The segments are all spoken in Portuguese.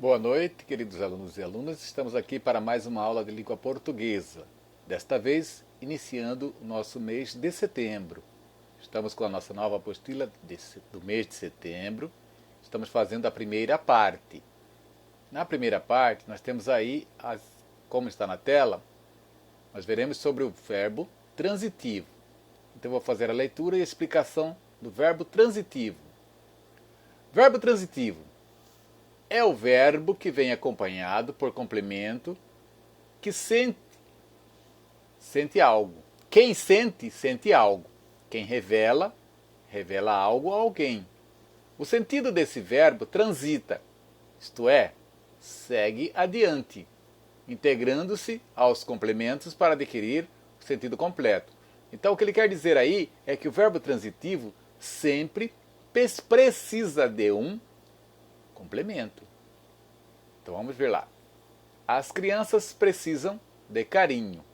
Boa noite, queridos alunos e alunas. Estamos aqui para mais uma aula de língua portuguesa. Desta vez, iniciando o nosso mês de setembro. Estamos com a nossa nova apostila do mês de setembro. Estamos fazendo a primeira parte. Na primeira parte, nós temos aí, como está na tela, nós veremos sobre o verbo transitivo. Então, eu vou fazer a leitura e a explicação do verbo transitivo. Verbo transitivo é o verbo que vem acompanhado por complemento que sente algo. Quem sente, sente algo. Quem revela, revela algo a alguém. O sentido desse verbo transita, isto é, segue adiante, integrando-se aos complementos para adquirir o sentido completo. Então, o que ele quer dizer aí é que o verbo transitivo sempre precisa de um complemento. Então vamos ver lá. As crianças precisam de carinho.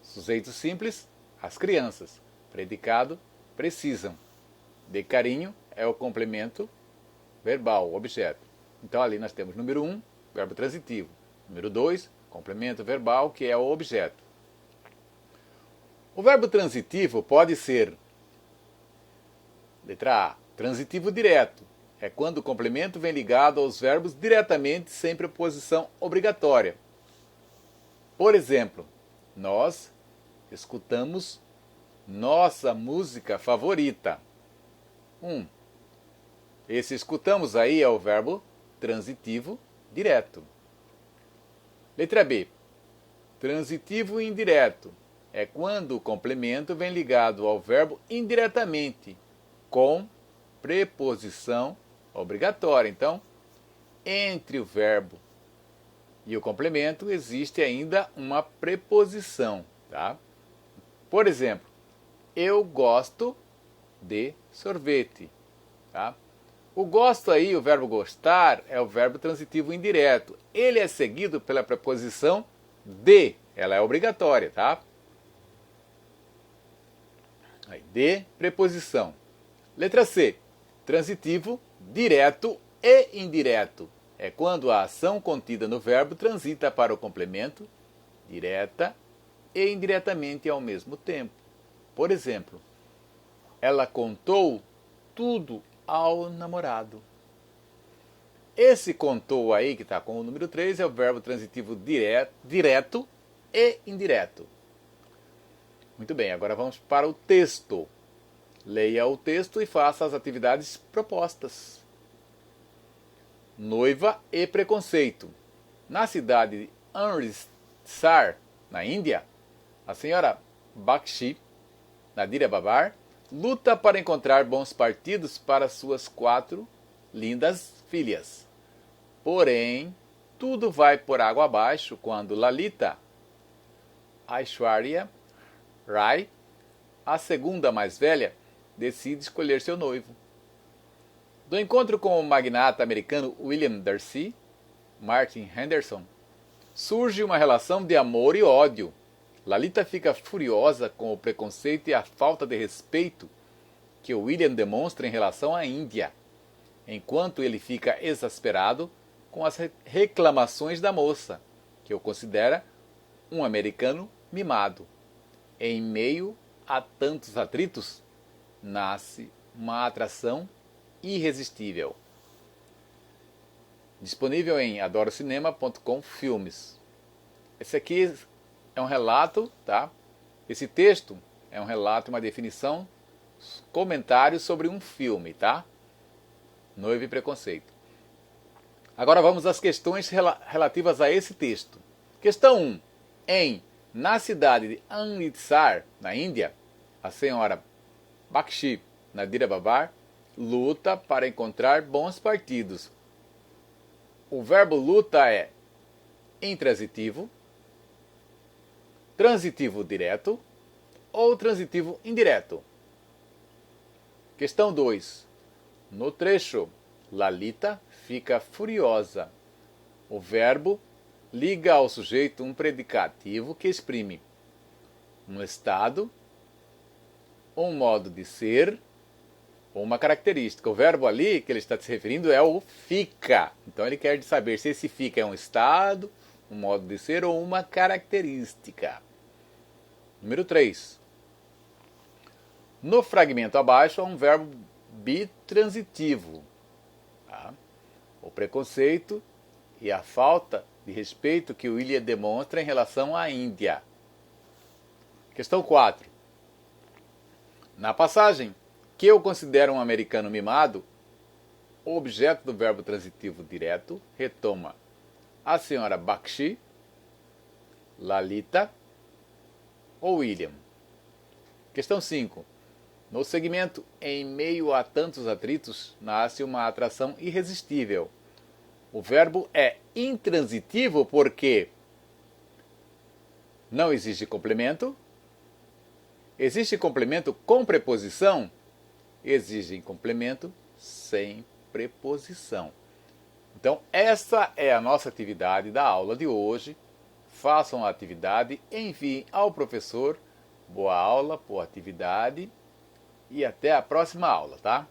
Sujeito simples, as crianças. Predicado, precisam. De carinho é o complemento verbal, o objeto. Então ali nós temos número 1, verbo transitivo. Número 2, complemento verbal, que é o objeto. O verbo transitivo pode ser, letra A, transitivo direto. É quando o complemento vem ligado aos verbos diretamente sem preposição obrigatória. Por exemplo, nós escutamos nossa música favorita. Esse escutamos aí é o verbo transitivo direto. Letra B. Transitivo indireto. É quando o complemento vem ligado ao verbo indiretamente, com preposição obrigatória. Então, entre o verbo e o complemento existe ainda uma preposição. Tá? Por exemplo, eu gosto de sorvete. Tá? O gosto aí, o verbo gostar, é o verbo transitivo indireto. Ele é seguido pela preposição de. Ela é obrigatória, tá? Aí, de, preposição. Letra C. Transitivo direto e indireto. É quando a ação contida no verbo transita para o complemento, direta e indiretamente ao mesmo tempo. Por exemplo, ela contou tudo ao namorado. Esse contou aí, que está com o número 3, é o verbo transitivo direto e indireto. Muito bem, agora vamos para o texto. Leia o texto e faça as atividades propostas. Noiva e preconceito. Na cidade de Amritsar, na Índia, a senhora Bakshi, Nadira Babar, luta para encontrar bons partidos para suas 4 lindas filhas. Porém, tudo vai por água abaixo quando Lalita Aishwarya Rai, a segunda mais velha, decide escolher seu noivo. Do encontro com o magnata americano William Darcy, Martin Henderson, surge uma relação de amor e ódio. Lalita fica furiosa com o preconceito e a falta de respeito que o William demonstra em relação à Índia, enquanto ele fica exasperado com as reclamações da moça, que o considera um americano mimado. Em meio a tantos atritos, nasce uma atração irresistível. Disponível em adorocinema.com filmes. Esse aqui é um relato, tá? Esse texto é um relato, uma definição, comentário sobre um filme, tá? Noiva e preconceito. Agora vamos às questões relativas a esse texto. Questão 1. Na cidade de Amritsar, na Índia, a senhora Bakshi Nadira Babar luta para encontrar bons partidos. O verbo luta é intransitivo, transitivo direto ou transitivo indireto. Questão 2. No trecho, Lalita fica furiosa. O verbo liga ao sujeito um predicativo que exprime um estado, um modo de ser uma característica. O verbo ali que ele está se referindo é o fica. Então ele quer saber se esse fica é um estado, um modo de ser ou uma característica. Número 3. No fragmento abaixo há um verbo bitransitivo. Tá? O preconceito e a falta de respeito que o William demonstra em relação à Índia. Questão 4. Na passagem, que eu considero um americano mimado, o objeto do verbo transitivo direto retoma a senhora Bakshi, Lalita ou William. Questão 5. No segmento, em meio a tantos atritos, nasce uma atração irresistível. O verbo é intransitivo porque não existe complemento. Existe complemento com preposição? Existe complemento sem preposição. Então, essa é a nossa atividade da aula de hoje. Façam a atividade, enviem ao professor. Boa aula, boa atividade e até a próxima aula, tá?